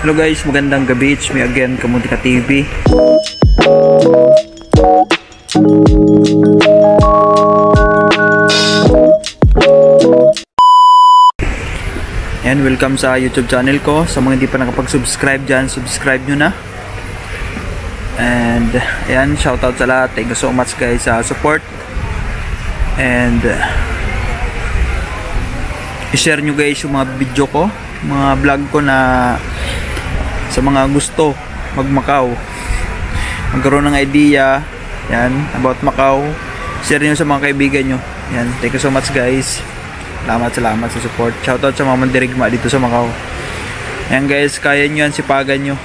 Hello guys, magandang gabi. It's me again, Kamuntika TV. And welcome sa YouTube channel ko. Sa mga hindi pa nakapag-subscribe dyan, subscribe nyo na. And ayan, shoutout sa lahat. Thank you so much guys sa support. And i-share nyo guys yung mga video ko, mga vlog ko na sa mga gusto mag-Macau, magkaroon ng idea yan about Macau. Share nyo sa mga kaibigan nyo. Yan, thank you so much guys. Salamat sa support. Shoutout sa mga mandirigma dito sa Macau. Yan guys, kaya nyo yan, sipagan nyo.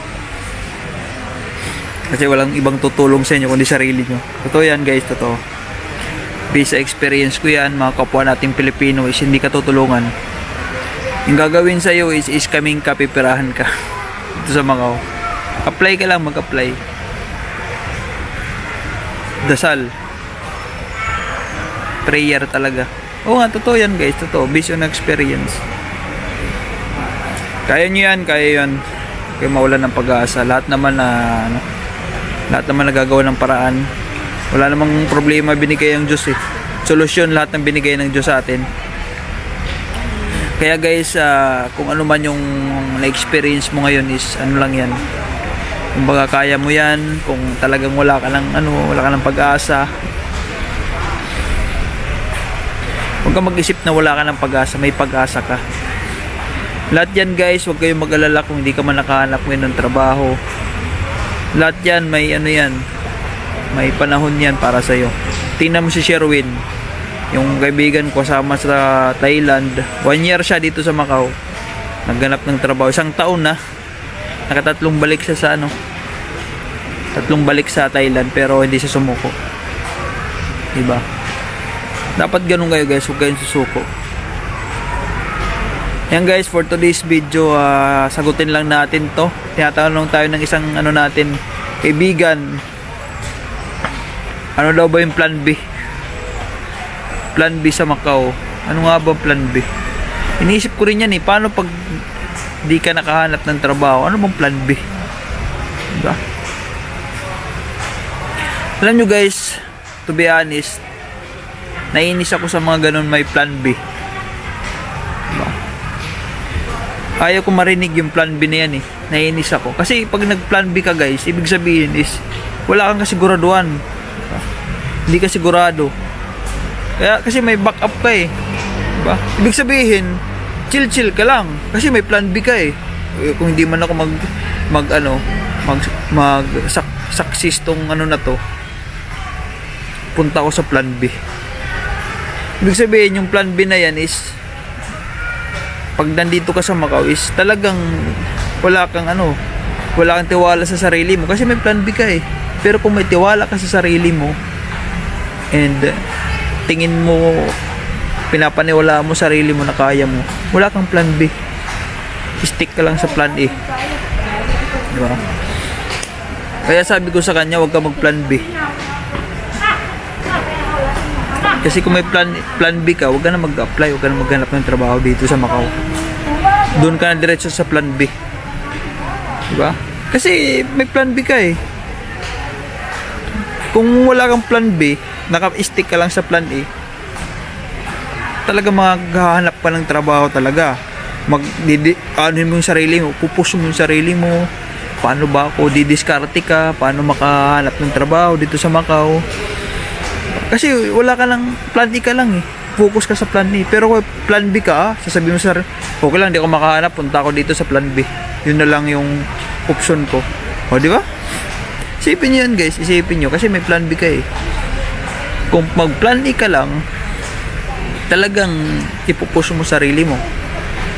Kasi walang ibang tutulong sa inyo kundi sarili nyo. Totoo yan guys, totoo. Based sa experience ko yan, mga kapwa nating Pilipino is hindi ka tutulungan. Yung gagawin sa iyo is kaming kapipirahan ka. Dito sa Macau. Apply ka lang, mag-apply. Dasal. Prayer talaga. Oo nga, totoo yan guys, totoo. Based on experience. Kaya nyo yan, kaya yan. Kaya mawalan ng pag-asa. Lahat naman nagagawa ng paraan. Wala namang problema binigay ng Diyos eh. Solusyon lahat ng binigay ng Diyos sa atin. Kaya guys, kung ano man yung na-experience mo ngayon is ano lang yan. Kung baga kaya mo yan, kung talagang wala ka ng pag-asa. Huwag kang mag-isip na wala ka ng pag-asa, may pag-asa ka. Lahat yan guys, huwag kayong mag-alala kung hindi ka man nakahanap ngayon ng trabaho. Lahat yan, may may panahon yan para sa'yo. Tingnan mo si Sherwin, yung kaibigan ko kasama sa Thailand. 1 year siya dito sa Macau. Nagganap ng trabaho. 1 taon na. Nakatatlong balik siya sa tatlong balik sa Thailand pero hindi siya sumuko. Diba? Dapat ganun kayo guys, huwag kayong susuko. Yan guys, for today's video, sagutin lang natin to. Tinatanong tayo ng isang natin, kaibigan. Ano daw ba yung plan B? Plan B sa Macau. Ano nga ba plan B? Iniisip ko rin yan eh. Paano pag di ka nakahanap ng trabaho? Ano bang plan B? Diba? Alam nyo guys, to be honest, naiinis ako sa mga ganun may plan B. Diba? Ayaw ko marinig yung plan B na yan eh. Naiinis ako. Kasi pag nag-plan B ka guys, ibig sabihin is wala kang kasiguraduhan. Diba? Hindi ka sigurado. Kaya kasi may backup ka eh. Diba? Ibig sabihin, chill ka lang. Kasi may plan B ka eh. Kung hindi man ako success tong na to, punta ako sa plan B. Ibig sabihin, yung plan B na yan is pag nandito ka sa Macau is talagang wala kang tiwala sa sarili mo kasi may plan B ka eh. Pero kung may tiwala ka sa sarili mo and tingin mo, pinapaniwala mo sarili mo na kaya mo, wala kang plan B. Stick ka lang sa plan A. Diba? Kaya sabi ko sa kanya, huwag ka mag plan B. Kasi kung may plan B ka, huwag ka na mag-apply, huwag ka na maghanap ng trabaho dito sa Macau. Doon ka na diretso sa plan B. Diba? Kasi may plan B ka eh. Kung wala kang plan B, naka-stick ka lang sa plan A, talaga maghahanap ka ng trabaho talaga. Ano mo yung sarili mo, pupush mo yung sarili mo. Paano ba ako didiskarte ka? Paano makahanap ng trabaho dito sa Macau? Kasi wala ka lang, plan A ka lang eh. Focus ka sa plan A. Pero kung plan B ka, sasabihin mo sa okay lang, di ako makahanap, punta ako dito sa plan B. Yun na lang yung option ko. O, di ba? Isipin nyo yan guys, isipin nyo. Kasi may plan B ka eh. Kung mag-plan A ka lang, talagang ipupush mo sarili mo.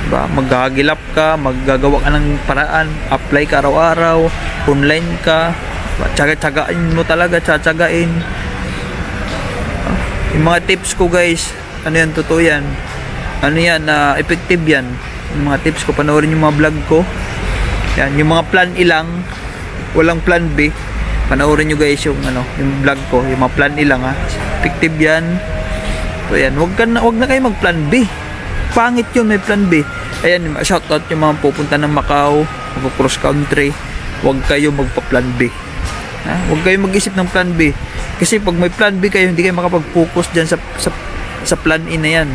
Diba? Maghahagilap ka, maggagawa ka ng paraan, apply ka araw-araw, online ka, tsaga-tsagain mo talaga, tsatsagain. Yung mga tips ko guys, yan, totoo yan. Effective yan. Yung mga tips ko, panoorin yung mga vlog ko. Yan, yung mga plan ilang, walang plan B. Panoorin nyo guys yung vlog ko, yung mga plan ilang ha. Effective yan. So yan, wag na kayo mag plan B. Pangit yun, may plan B. Ayan, shoutout yung mga pupunta ng Macau, mag-cross country, huwag kayo magpa-plan B. Huwag kayo mag-isip ng plan B. Kasi pag may plan B kayo, hindi kayo makapag-focus dyan sa plan A na yan.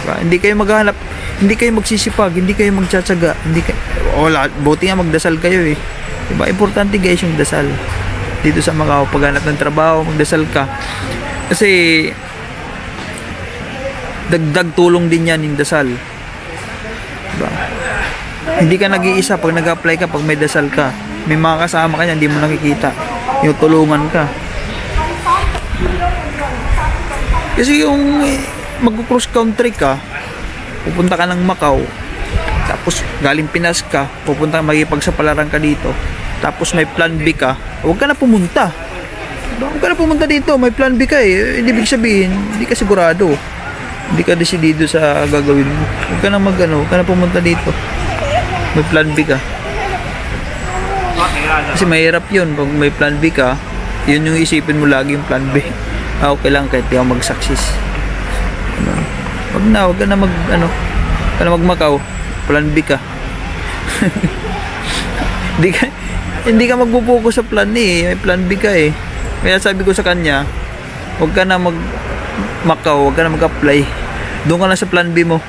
Diba? Hindi kayo maghahanap, hindi kayo magsisipag, hindi kayo magtsatsaga, buti nga magdasal kayo eh. Diba? Importante guys yung dasal. Dito sa Macau, paghanap ng trabaho, magdasal ka. Kasi dagdag tulong din yan yung dasal. Diba? Hindi ka nag-iisa pag nag-apply ka, pag may dasal ka. May mga kasama ka yan, hindi mo nakikita. Yung tulungan ka. Kasi yung mag-cross country ka, pupunta ka ng Macau, tapos galing Pinas ka, pupunta magipagsapalaran ka dito, tapos may plan B ka, huwag ka na pumunta. Huwag ka na pumunta dito, may plan B ka eh. Ibig sabihin, hindi ka sigurado. Hindi ka desidido sa gagawin mo. Huwag ka na huwag ka na pumunta dito. May plan B ka. Kasi mahirap yun. Pag may plan B ka, yun yung isipin mo lagi yung plan B. Okay lang kahit di ako mag-success. Huwag ka na mag-Macau. Plan B ka. Hindi ka magpupokus sa plan A eh. May plan B ka eh. Kaya sabi ko sa kanya, huwag ka na mag-Macau, huwag ka na mag-apply. Doon ka na sa plan B mo.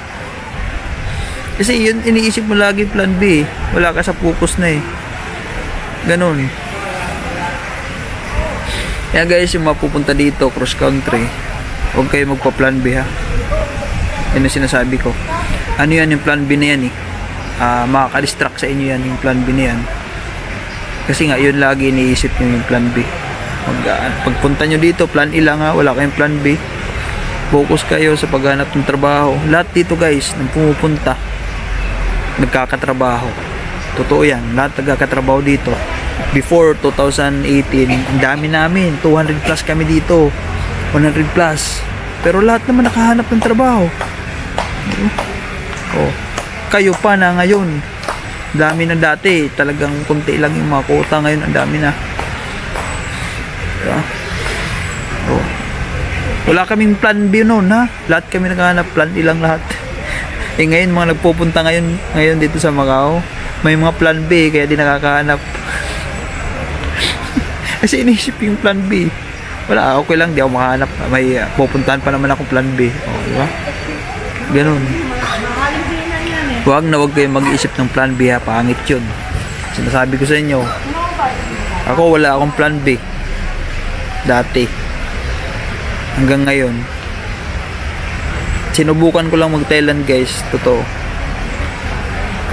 Kasi yun, iniisip mo lagi plan B eh. Wala ka sa focus na eh. Ganon. Kaya guys, yung mapupunta dito, cross country, huwag kayo magpa-plan B ha. Yan ang sinasabi ko. Ano yan yung plan B na yan eh. Makaka-distract sa inyo yan yung plan B na yan. Kasi nga, yun lagi iniisip nyo yung plan B. Pagpunta nyo dito, plan A lang ha, wala kayong plan B. Focus kayo sa paghanap ng trabaho. Lahat dito guys, nang pumupunta, nagkakatrabaho. Totoo yan, lahat nagkakatrabaho dito. Before 2018, ang dami namin, 200 plus kami dito, 100 plus. Pero lahat naman nakahanap ng trabaho. Kayo pa na ngayon, dami na dati, talagang konti lang yung mga quota, ngayon ang dami na. Wala kaming plan B noon ha, lahat kami nakahanap, plan ilang lahat. Ngayon mga nagpupunta ngayon dito sa Macau, may mga plan B kaya di nakakahanap. Kasi inisip yung plan B, wala, okay lang, di ako makahanap, may pupuntahan pa naman ako plan B. Diba? Ganun. Huwag kayo mag-iisip ng plan B ha, pangit yun. Sinasabi ko sa inyo, ako wala akong plan B dati hanggang ngayon. Sinubukan ko lang mag-Thailand guys, totoo.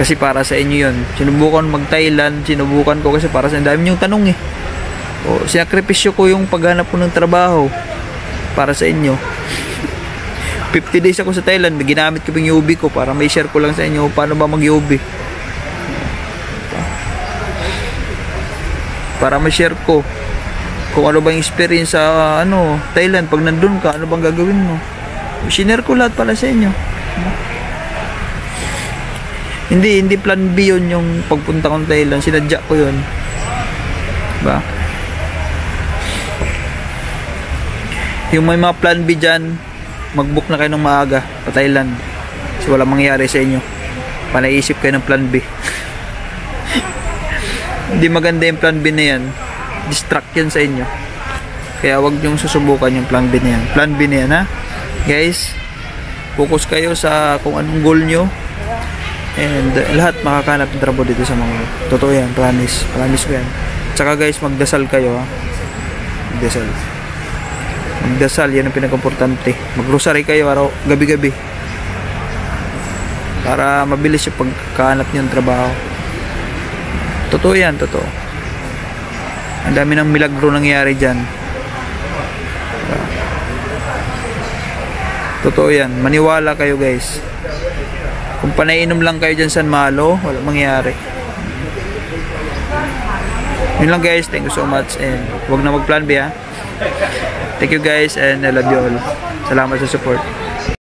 Kasi para sa inyo yun. Sinubukan mag-Thailand, sinubukan ko kasi para sa dami yung tanong eh. Sinakripisyo ko yung paghanap ko ng trabaho para sa inyo. 50 days ako sa Thailand, ginamit ko yung UB ko para may share ko lang sa inyo paano ba mag-UB. Para may share ko kung ano bang experience sa Thailand pag nandun ka, ano bang gagawin mo. Sinare ko lahat para sa inyo. Hindi plan B yun yung pagpunta ko ng Thailand, sinadya ko yun. Diba? Yung may mga plan B dyan, mag-book na kayo ng maaga pa Thailand. Kasi walang mangyayari sa inyo. Panaisip kayo ng plan B. Hindi maganda yung plan B na yan. Distract yan sa inyo. Kaya wag nyong susubukan yung plan B na yan. Plan B na yan ha. Guys, focus kayo sa kung anong goal nyo. And lahat makakahanap ng trabaho dito sa mga. Totoo yan, promise. Promise ko yan. Tsaka guys, magdasal kayo ha. Magdasal, yan ang pinaka-importante. Mag-rosary kayo araw, gabi-gabi. Para mabilis yung pagkahanap nyo ng trabaho. Totoo yan, totoo. Ang dami ng milagro nangyayari dyan. Totoo yan, maniwala kayo guys. Kung panainom lang kayo dyan sa Malo, wala mangyayari. Yun lang guys, thank you so much. And huwag na mag-plan B ha. Thank you guys and I love you all. Salamat sa support.